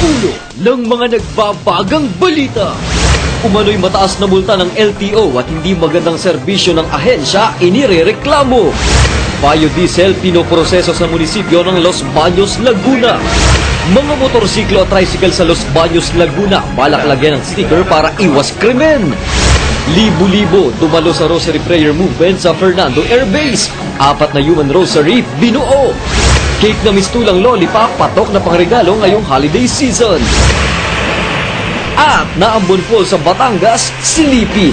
Ulo ng mga nagbabagang balita. Umano'y mataas na multa ng LTO at hindi magandang serbisyo ng ahensya inirereklamo. Biodiesel pinoproseso sa munisipyo ng Los Baños, Laguna. Mga motorsiklo at tricycle sa Los Baños, Laguna balak lagyan ng sticker para iwas krimen. Libo-libo dumalo sa Rosary Prayer Movement sa Fernando Air Base. 4 na human rosary binuo. Cake na mistulang lollipop patok na pangregalo ngayong holiday season. At naambon po sa Batangas, silipin.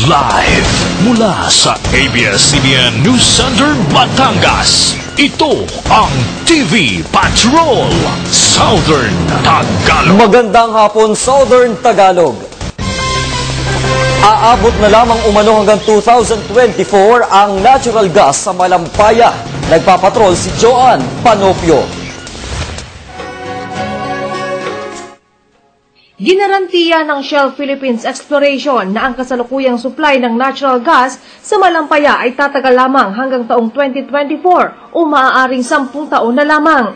Live mula sa ABS-CBN News Center, Batangas. Ito ang TV Patrol Southern Tagalog. Magandang hapon, Southern Tagalog. Aabot na lamang umano hanggang 2024 ang natural gas sa Malampaya. Nagpapatrol si Joan Panopio. Ginarantiya ng Shell Philippines Exploration na ang kasalukuyang supply ng natural gas sa Malampaya ay tatagal lamang hanggang taong 2024 o maaaring 10 taon na lamang.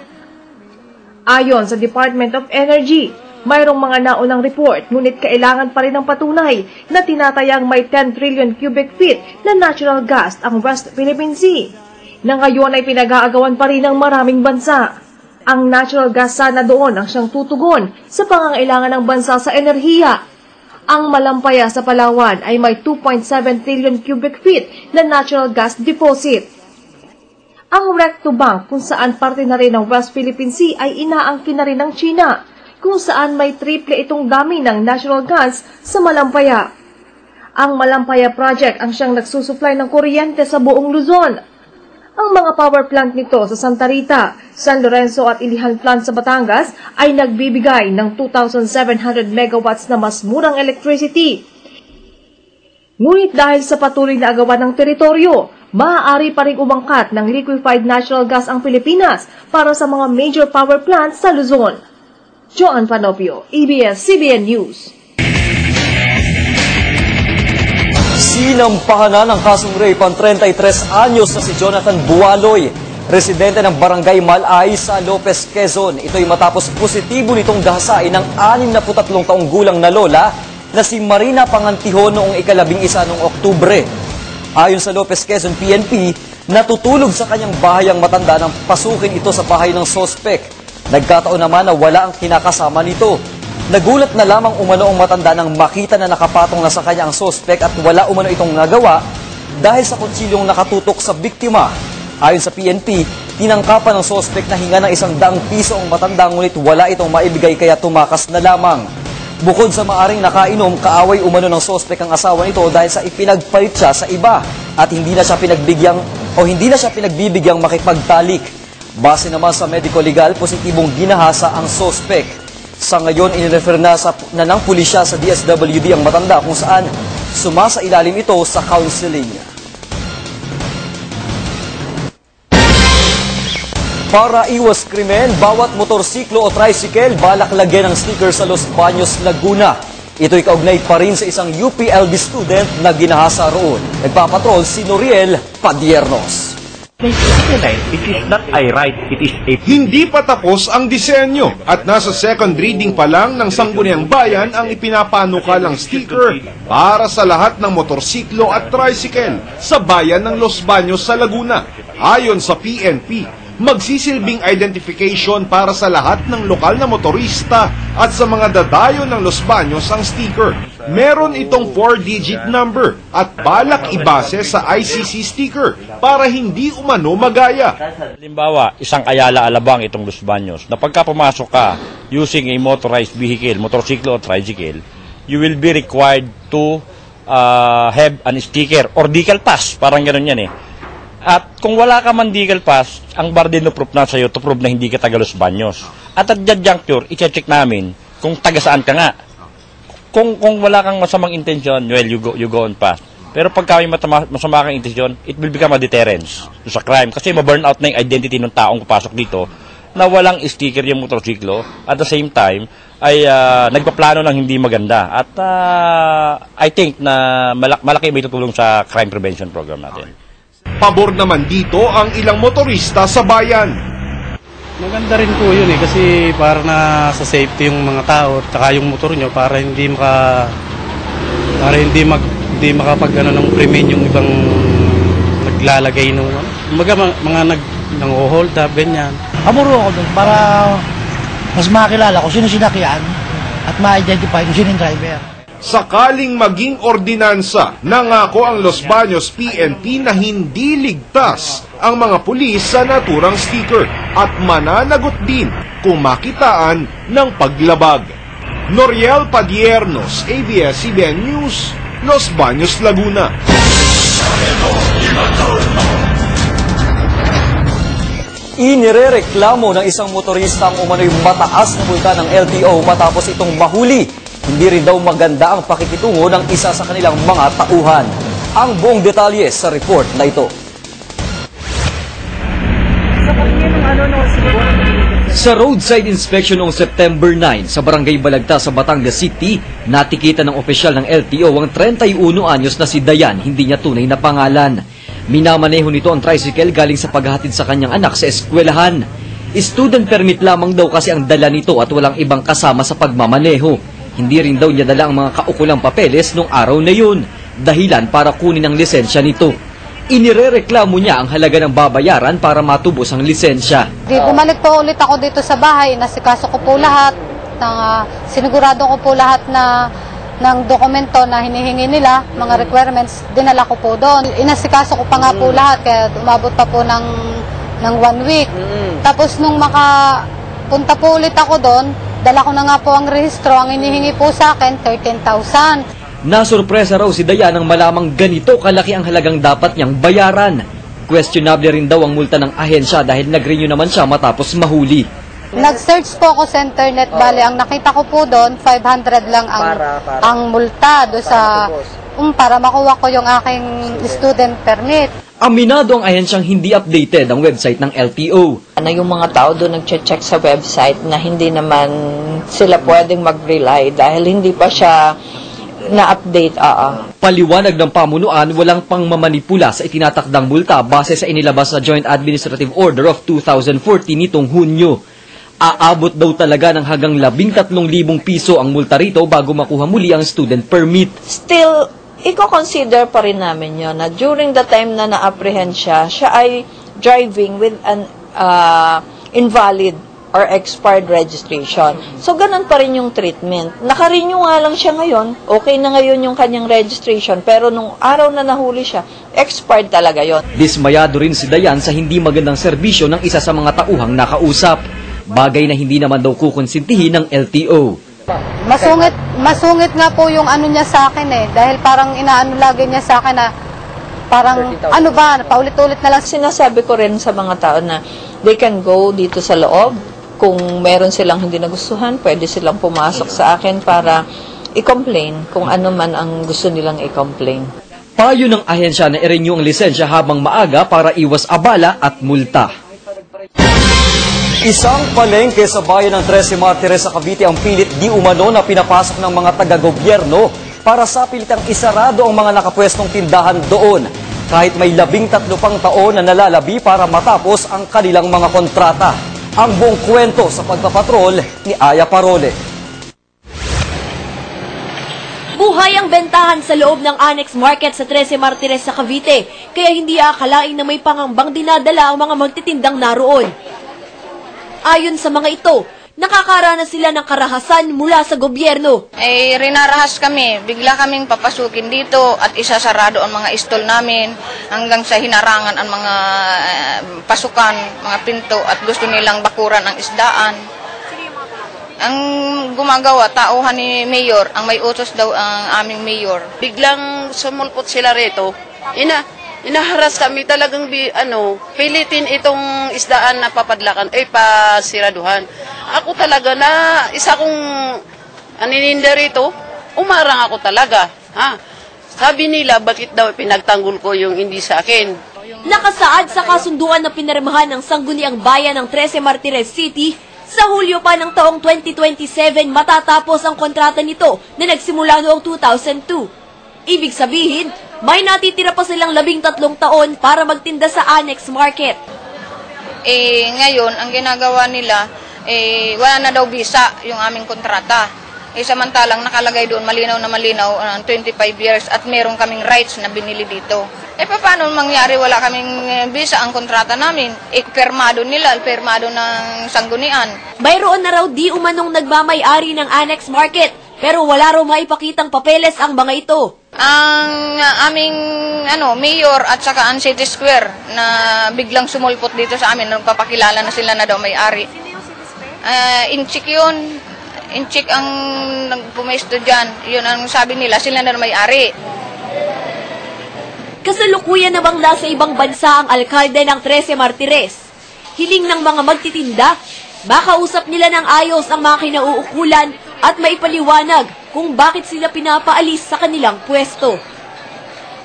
Ayon sa Department of Energy, mayroong mga naunang report ngunit kailangan pa rin ng patunay na tinatayang may 10 trillion cubic feet na natural gas ang West Philippine Sea, na ngayon ay pinag-aagawan pa rin ng maraming bansa. Ang natural gas sana doon ang siyang tutugon sa pangangailangan ng bansa sa enerhiya. Ang Malampaya sa Palawan ay may 2.7 trillion cubic feet na natural gas deposit. Ang Rectobank kung saan parte na rin ng West Philippine Sea ay inaangkin na rin ng China, kung saan may triple itong dami ng natural gas sa Malampaya. Ang Malampaya Project ang siyang nagsusupply ng kuryente sa buong Luzon. Ang mga power plant nito sa Santa Rita, San Lorenzo at Ilihan Plant sa Batangas ay nagbibigay ng 2,700 megawatts na mas murang electricity. Ngunit dahil sa patuloy na agawan ng teritoryo, maaari pa rin umangkat ng liquefied natural gas ang Pilipinas para sa mga major power plants sa Luzon. Joan Panopio, ABS-CBN News. Sinampahan na ng kasong rape ang 33 anyos na si Jonathan Bualoy, residente ng Barangay Malay sa Lopez, Quezon. Ito'y matapos positibo nitong dahasain ng 63 taong gulang na lola na si Marina Pangantihon noong ika-11 noong Oktubre. Ayon sa Lopez, Quezon PNP, natutulog sa kanyang bahay ang matanda nang pasukin ito sa bahay ng sospek. Nagkataon naman na wala ang kinakasama nito. Nagulat na lamang umano ang matanda nang makita na nakapatong na sa kanya ang sospek at wala umano itong nagawa dahil sa kutsilyong nakatutok sa biktima. Ayon sa PNP, tinangkapan ng sospek na hinga ng 100 piso ang matanda ngunit wala itong maibigay kaya tumakas na lamang. Bukod sa maaring nakainom, kaaway umano ng sospek ang asawa nito dahil sa ipinagpalit siya sa iba at hindi na siya pinagbibigyan makipagtalik. Base naman sa medico legal, positibong ginahasa ang sospek. Sa ngayon, inirefer na ng pulisya sa DSWD ang matanda kung saan sumasailalim ito sa counseling. Para iwas krimen, bawat motorsiklo o tricycle balak lagyan ng sticker sa Los Baños, Laguna. Ito'y kaugnay pa rin sa isang UPLB student na ginahasa roon. Nagpapatrol si Noriel Padiernos. It is not a right, it is a... Hindi pa tapos ang disenyo at nasa second reading pa lang ng Sangguniang Bayan ang ipinapanukalang sticker para sa lahat ng motorsiklo at tricycle sa bayan ng Los Baños sa Laguna. Ayon sa PNP, magsisilbing identification para sa lahat ng lokal na motorista at sa mga dadayo ng Los Baños ang sticker. Meron itong 4-digit number at balak ibase sa ICC sticker para hindi umano magaya. Halimbawa, isang Ayala Alabang itong Los Baños, na pagka pumasok ka using a motorized vehicle, motorsiklo o tricycle, you will be required to have an sticker or decal pass, parang gano'n yan eh. At kung wala ka man legal pass, ang Bardeno proof na sa'yo to prove na hindi ka taga Los Baños. At at that juncture, i-check namin kung taga saan ka nga. Kung wala kang masamang intensyon, well, you go on pass. Pero pag may masama kang intensyon, it will become a deterrence sa crime. Kasi ma-burn out na yung identity ng taong papasok dito na walang sticker yung motorsiklo. At the same time, ay nagpaplano ng hindi maganda. At I think na malaki may tutulong sa crime prevention program natin. Pabor naman dito ang ilang motorista sa bayan. Maganda rin po yun kasi para na sa safety yung mga tao at yung motor nyo para hindi makapag ng krimen yung ibang naglalagay ng mga nang-hold up, ganyan. Paburo ako doon para mas makilala kung sino sinakyan at ma-identify kung sino yung driver. Sakaling maging ordinansa, nangako ang Los Baños PNP na hindi ligtas ang mga pulis sa naturang sticker at mananagot din kung makitaan ng paglabag. Noriel Padiernos, ABS-CBN News, Los Baños, Laguna. Inirereklamo ng isang motorista ang umano'y mataas na multa ng LTO matapos itong mahuli. Hindi rin daw maganda ang pakikitungo ng isa sa kanilang mga tauhan. Ang buong detalye sa report na ito. Sa roadside inspection noong September 9 sa Barangay Balagta sa Batangas City, natikita ng opisyal ng LTO ang 31 anyos na si Dayan, hindi niya tunay na pangalan. Minamaneho nito ang tricycle galing sa paghahatid sa kanyang anak sa eskwelahan. Student permit lamang daw kasi ang dala nito at walang ibang kasama sa pagmamaneho. Hindi rin daw niya dala ang mga kaukulang papeles nung araw na yun, dahilan para kunin ang lisensya nito. Inirereklamo niya ang halaga ng babayaran para matubos ang lisensya. Bumalik po ulit ako dito sa bahay, nasikaso ko po lahat, sinigurado ko po lahat ng dokumento na hinihingi nila, mga requirements, dinala ko po doon. Inasikaso ko pa nga po lahat, kaya umabot pa po ng 1 week. Tapos nung makapunta po ulit ako doon, dala ko na nga po ang rehistro, ang hinihingi po sa akin, 13,000. Nasurpresa raw si Dayan nang malamang ganito kalaki ang halagang dapat niyang bayaran. Questionable rin daw ang multa ng ahensya dahil nag-renew naman siya matapos mahuli. Nag-search po ako sa internet, bale, ang nakita ko po doon, 500 lang ang multa do sa, para makuha ko yung aking student permit. Aminado ang ahensyang hindi updated ang website ng LTO. Yung mga tao doon nag-check sa website na hindi naman sila pwedeng mag-rely dahil hindi pa siya na-update. Paliwanag ng pamunuan, walang pangmamanipula sa itinatakdang multa base sa inilabas na Joint Administrative Order of 2014 nitong Hunyo. Aabot daw talaga ng hanggang 13,000 piso ang multa rito bago makuha muli ang student permit. Still, i-consider pa rin namin yun na during the time na na-apprehend siya ay driving with an invalid or expired registration. So, ganun pa rin yung treatment. Naka-renew nga lang siya ngayon. Okay na ngayon yung kanyang registration. Pero nung araw na nahuli siya, expired talaga yon. Dismayado rin si Dayan sa hindi magandang serbisyo ng isa sa mga tauhang nakausap. Bagay na hindi naman daw kukonsintihin ng LTO. Masungit nga po yung ano niya sa akin dahil parang inaano lagi niya sa akin na parang paulit-ulit na lang. Sinasabi ko rin sa mga tao na they can go dito sa loob. Kung meron silang hindi nagustuhan, pwede silang pumasok sa akin para i-complain kung ano man ang gusto nilang i-complain. Payo ng ahensya na i-renew ang lisensya habang maaga para iwas abala at multa. Isang palengke sa bayan ng 13 Martires sa Cavite ang pilit di umano na pinapasok ng mga taga-gobyerno para sa pilitang isarado ang mga nakapwestong tindahan doon. Kahit may 13 pang taon na nalalabi para matapos ang kanilang mga kontrata. Ang buong kwento sa pagpapatrol ni Aya Parole. Buhay ang bentahan sa loob ng Annex Market sa 13 Martires sa Cavite, kaya hindi akalain na may pangambang dinadala ang mga magtitindang naroon. Ayon sa mga ito, nakakaranas sila ng karahasan mula sa gobyerno. Rinarahas kami, bigla kaming papasukin dito at isasarado ang mga istol namin hanggang sa hinarangan ang mga pasukan, mga pinto at gusto nilang bakuran ang isdaan. Ang gumagawa, tauhan ni Mayor, ang may utos daw ang aming Mayor. Biglang sumulpot sila rito. Inaharas kami talagang pilitin itong isdaan na papadlakan, pasiraduhan. Ako talaga na isa kong anininda rito, umarang ako talaga. Sabi nila, bakit daw pinagtanggol ko yung hindi sa akin? Nakasaad sa kasunduan na pinirmahan ng Sangguniang Bayan ng 13 Martires City, sa Hulyo pa ng taong 2027 matatapos ang kontrata nito na nagsimula noong 2002. Ibig sabihin, may natitira pa silang 13 taon para magtinda sa Annex Market. Ngayon, ang ginagawa nila, wala na daw visa yung aming kontrata. Samantalang nakalagay doon, malinaw na malinaw, 25 years at meron kaming rights na binili dito. Paano mangyari wala kaming visa ang kontrata namin? Permado nila, permado ng sanggunian. Mayroon na raw di umanong nagmamay-ari ng Annex Market, pero wala raw maipakitang papeles ang mga ito. Ang aming mayor at saka ang City Square na biglang sumulpot dito sa amin, nagpapakilala na sila na daw may-ari. Inchik yun. Inchik ang pumesto dyan. Yun ang sabi nila, sila na may-ari. Kasalukuyan namang nasa ibang bansa ang alkalde ng 13 Martires. Hiling ng mga magtitinda, makausap nila ng ayos ang mga kinauukulan at maipaliwanag kung bakit sila pinapaalis sa kanilang pwesto.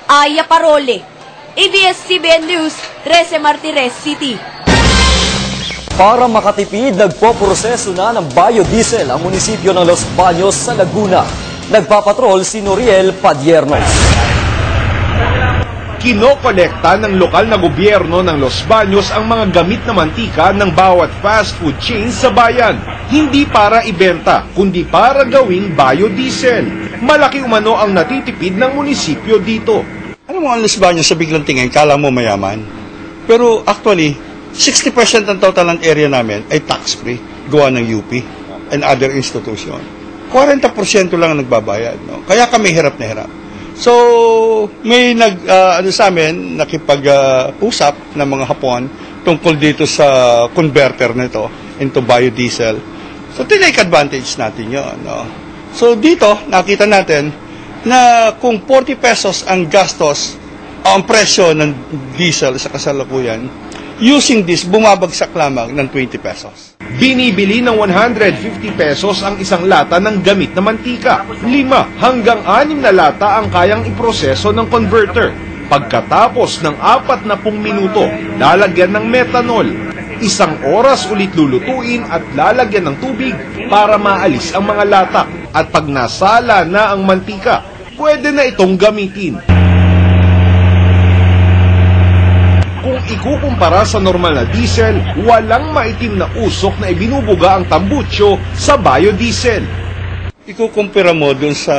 Aya Parole, ABS-CBN News, 13 Martires City. Para makatipid, nagpoproseso na ng biodiesel ang munisipyo ng Los Baños sa Laguna. Nagpapatrol si Noriel Padiernos. Kinokolekta ng lokal na gobyerno ng Los Baños ang mga gamit na mantika ng bawat fast food chain sa bayan. Hindi para ibenta, kundi para gawing biodiesel. Malaki umano ang natitipid ng munisipyo dito. Alam mo, ang Los Baños sa biglang tingin, kala mo mayaman. Pero actually, 60% ng total ng area namin ay tax-free, gawa ng UP and other institution. 40% lang ang nagbabayad. No? Kaya kami hirap na hirap. So, may sa amin, nakipag-usap ng mga Hapon tungkol dito sa converter nito into biodiesel. So, tinake advantage natin yun. No? So, dito, nakita natin na kung 40 pesos ang gastos, ang presyo ng diesel sa kasalukuyan, using this, bumabagsak lamang ng 20 pesos. Binibili ng 150 pesos ang isang lata ng gamit na mantika. 5 hanggang 6 na lata ang kayang iproseso ng converter. Pagkatapos ng 40 minuto, lalagyan ng methanol. 1 oras ulit lulutuin at lalagyan ng tubig para maalis ang mga lata. At pag nasala na ang mantika, pwede na itong gamitin. Kung ikukumpara sa normal na diesel, walang maitim na usok na ibinubuga ang tambucho sa biodiesel. Ikukumpara mo dun sa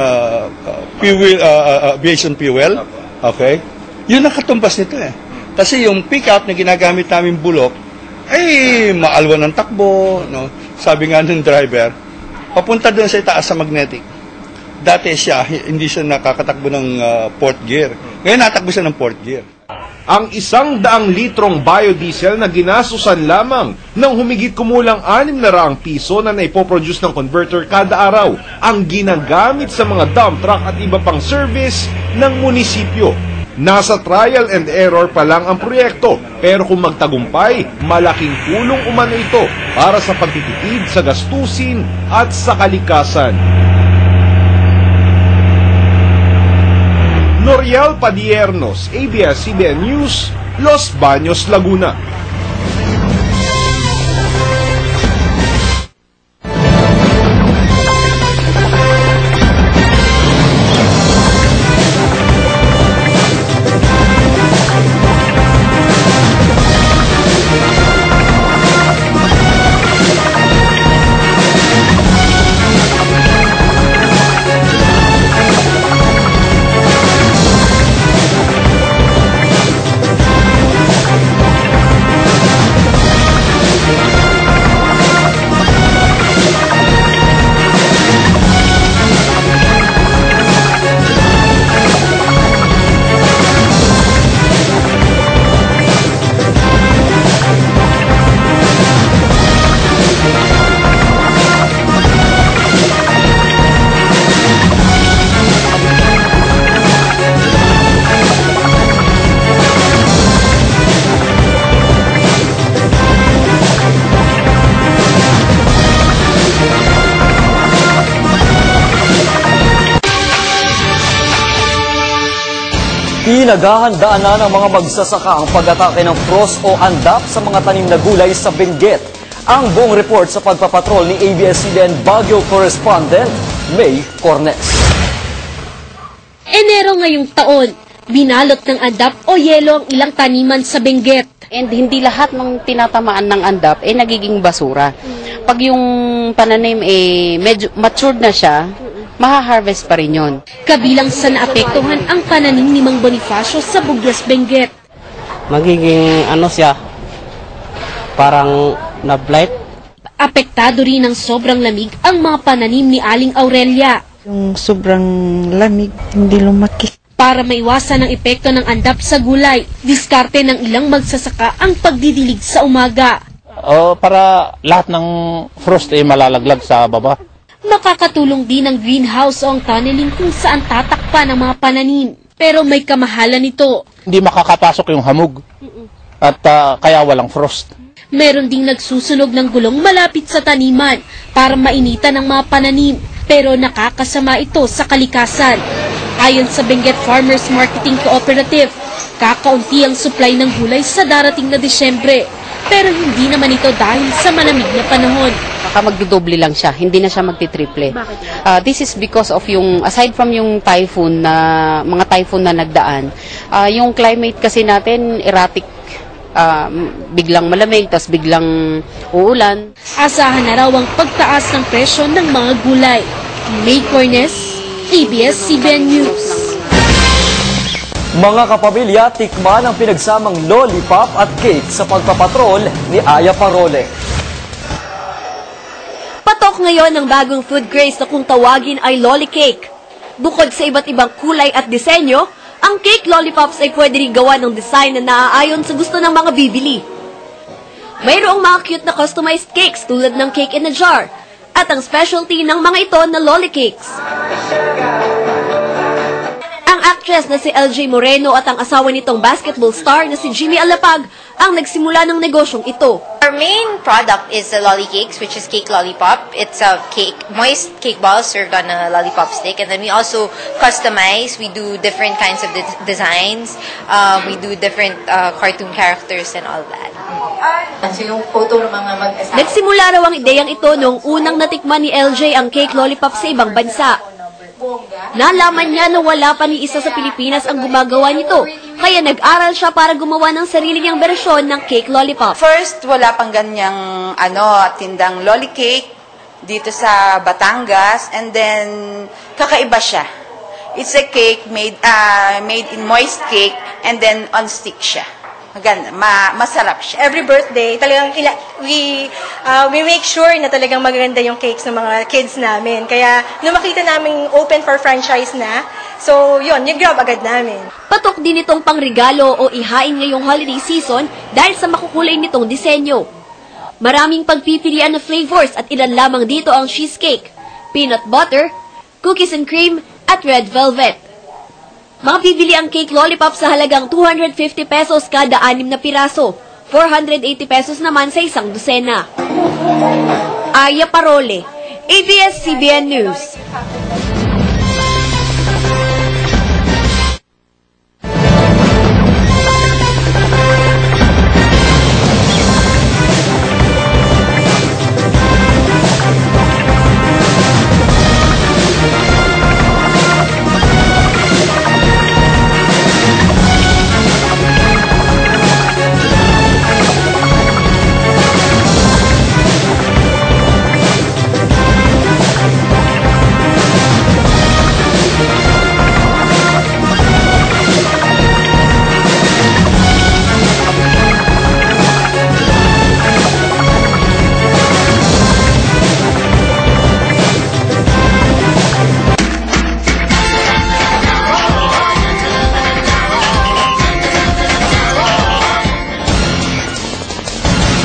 aviation fuel, okay? Yun ang katumbas nito eh. Kasi yung pickup na ginagamit namin bulok, ay maalwa ng takbo, no? Sabi nga ng driver, papunta dun sa itaas sa magnetic. Dati siya, hindi siya nakakatakbo ng fourth gear. Ngayon natakbo siya ng fourth gear. Ang 100 litrong biodiesel na ginasusan lamang ng humigit kumulang 600 piso na naipoproduce ng converter kada araw ang ginagamit sa mga dump truck at iba pang service ng munisipyo. Nasa trial and error pa lang ang proyekto, pero kung magtagumpay, malaking tulong umano ito para sa pagtitipid sa gastusin at sa kalikasan. Noriel Padiernos, ABS-CBN News, Los Baños, Laguna. Pinaghahandaan na ng mga magsasaka ang pag-atake ng frost o andap sa mga tanim na gulay sa Benguet. Ang buong report sa pagpapatrol ni ABS-CBN Baguio correspondent May Cornes. Enero ngayong taon, binalot ng andap o yelo ang ilang taniman sa Benguet. And hindi lahat ng tinatamaan ng andap nagiging basura. Pag yung pananim medyo matured na siya, maha-harvest pa rin yun. Kabilang sa naapektuhan ang pananim ni Mang Bonifacio sa Buglas, Benguet. Magiging siya, parang na-blight. Apektado rin ng sobrang lamig ang mga pananim ni Aling Aurelia. Yung sobrang lamig, hindi lumaki. Para maiwasan ang epekto ng andap sa gulay, diskarte ng ilang magsasaka ang pagdidilig sa umaga. Para lahat ng frost malalaglag sa baba. Makakatulong din ang greenhouse o ang tunneling kung saan tatakpan ang mga pananim. Pero may kamahalan nito. Hindi makakapasok yung hamog at kaya walang frost. Meron ding nagsusunog ng gulong malapit sa taniman para mainitan ang mga pananim. Pero nakakasama ito sa kalikasan. Ayon sa Benguet Farmers Marketing Cooperative, kakaunti ang supply ng gulay sa darating na Disyembre. Pero hindi naman ito dahil sa malamig na panahon. Baka magdodoble lang siya, hindi na siya magtitriple. This is because of aside from yung typhoon mga typhoon na nagdaan, yung climate kasi natin erratic. Biglang malamig, tas biglang uulan. Asahan na raw ang pagtaas ng presyo ng mga gulay. May Cornes, ABS-CBN News. Mga kapamilya, tikman ang pinagsamang lollipop at cake sa pagpapatrol ni Aya Parole. Patok ngayon ang bagong food craze na kung tawagin ay lolly cake. Bukod sa iba't ibang kulay at disenyo, ang cake lollipops ay pwede rin gawa ng design na naaayon sa gusto ng mga bibili. Mayroong mga cute na customized cakes tulad ng cake in a jar, at ang specialty ng mga ito na lolly cakes. Ang actress na si LJ Moreno at ang asawa nitong basketball star na si Jimmy Alapag ang nagsimula ng negosyong ito. Our main product is the lolly cakes, which is cake lollipop. It's a moist cake balls served on a lollipop stick. And then we also customize. We do different kinds of designs. We do different cartoon characters and all that. So yung photo ng mga mag-asawa. Nagsimula raw ang ideyang ito noong unang natikman ni LJ ang cake lollipop sa ibang bansa. Nalaman niya na wala pa ni isa sa Pilipinas ang gumagawa nito, kaya nag-aral siya para gumawa ng sarili niyang bersyon ng cake lollipop. First, wala pang ganyang tindang lolly cake dito sa Batangas, and then kakaiba siya. It's a cake made in moist cake and then on stick siya. Maganda, masarap siya. Every birthday, talagang we make sure na talagang maganda yung cakes ng mga kids namin. Kaya nung makita namin open for franchise na, so yun, grab agad namin. Patok din itong pangregalo o ihain ngayong holiday season dahil sa makukulay nitong disenyo. Maraming pagpipilian na flavors at ilan lamang dito ang cheesecake, peanut butter, cookies and cream, at red velvet. Makabibili ang cake lollipop sa halagang 250 pesos kada 6 na piraso, 480 pesos naman sa isang dosena. Aya Parole, ABS-CBN News.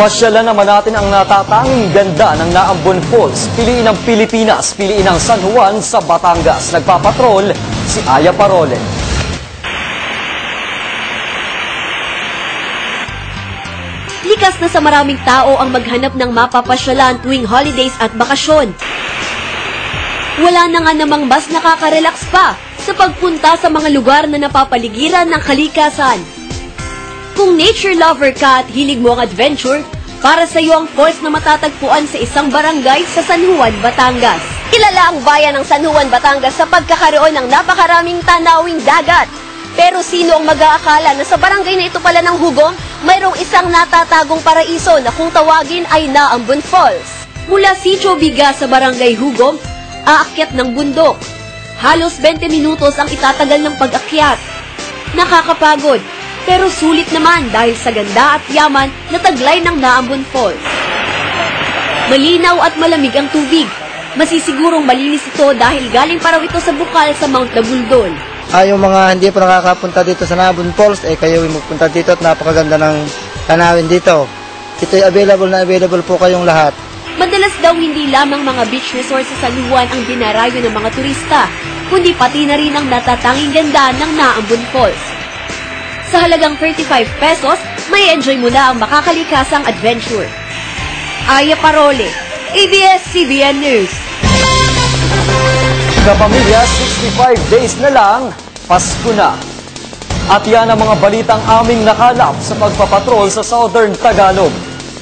Pasyalan naman natin ang natatanging ganda ng Naambon Falls. Piliin ang Pilipinas, piliin ang San Juan sa Batangas. Nagpapatrol si Aya Parole. Likas na sa maraming tao ang maghanap ng mapapasyalan tuwing holidays at bakasyon. Wala na nga namang mas nakaka-relax pa sa pagpunta sa mga lugar na napapaligiran ng kalikasan. Kung nature lover ka at hilig mo ang adventure, para sa iyo ang falls na matatagpuan sa isang barangay sa San Juan, Batangas. Kilala ang bayan ng San Juan, Batangas sa pagkakaroon ng napakaraming tanawing dagat. Pero sino ang mag-aakala na sa barangay na ito pala ng Hugom, mayroong isang natatagong paraiso na kung tawagin ay Naambon Falls. Mula Sitio Biga sa barangay Hugom, aakyat ng bundok. Halos 20 minutos ang itatagal ng pag-akyat. Nakakapagod, pero sulit naman dahil sa ganda at yaman na taglay ng Naambon Falls. Malinaw at malamig ang tubig. Masisigurong malinis ito dahil galing pa raw ito sa bukal sa Mount Labuldon. Yung mga hindi pa nakakapunta dito sa Naambon Falls, kayo yung magpunta dito at napakaganda ng tanawin dito. Ito'y available po kayong lahat. Madalas daw hindi lamang mga beach resort sa San Juan ang dinarayo ng mga turista, kundi pati na rin ang natatanging ganda ng Naambon Falls. Sa halagang 35 pesos, may enjoy mo na ang makakalikasang adventure. Aya Parole, ABS-CBN News. Kapamilya, 65 days na lang, Pasko na. At yan ang mga balitang aming nakalap sa pagpapatrol sa Southern Tagalog.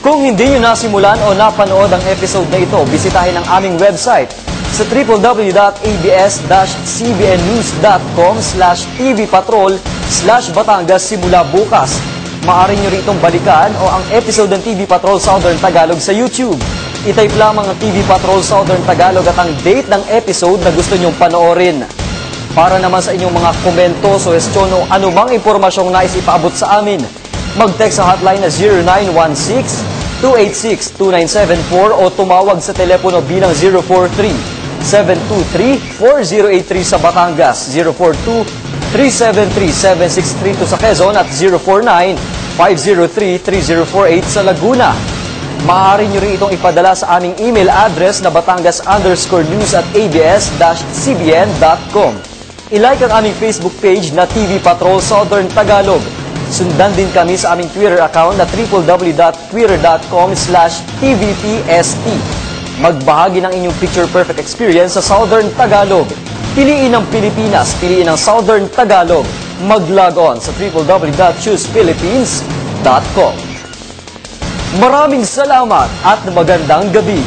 Kung hindi nyo nasimulan o napanood ang episode na ito, bisitahin ang aming website sa www.abs-cbnnews.com/tvpatrol/Batangas simula bukas. Maaari nyo ritong balikan o ang episode ng TV Patrol Southern Tagalog sa YouTube. I-type lamang ang TV Patrol Southern Tagalog at ang date ng episode na gusto nyong panoorin. Para naman sa inyong mga komento, suhestyon o anumang impormasyong nais ipaabot sa amin, mag-text sa hotline na 0916-286-2974 o tumawag sa telepono bilang 043-723-4083 sa Batangas, 042-373-7632 sa Quezon at 049-503-3048 sa Laguna. Maaari nyo rin itong ipadala sa aming email address na batangas_news@abs-cbn.com. I-like ang aming Facebook page na TV Patrol Southern Tagalog. Sundan din kami sa aming Twitter account na www.twitter.com/tvpst. Magbahagi ng inyong picture-perfect experience sa Southern Tagalog. Piliin ang Pilipinas, piliin ang Southern Tagalog. Mag-log on sa www.choosephilippines.com. Maraming salamat at magandang gabi.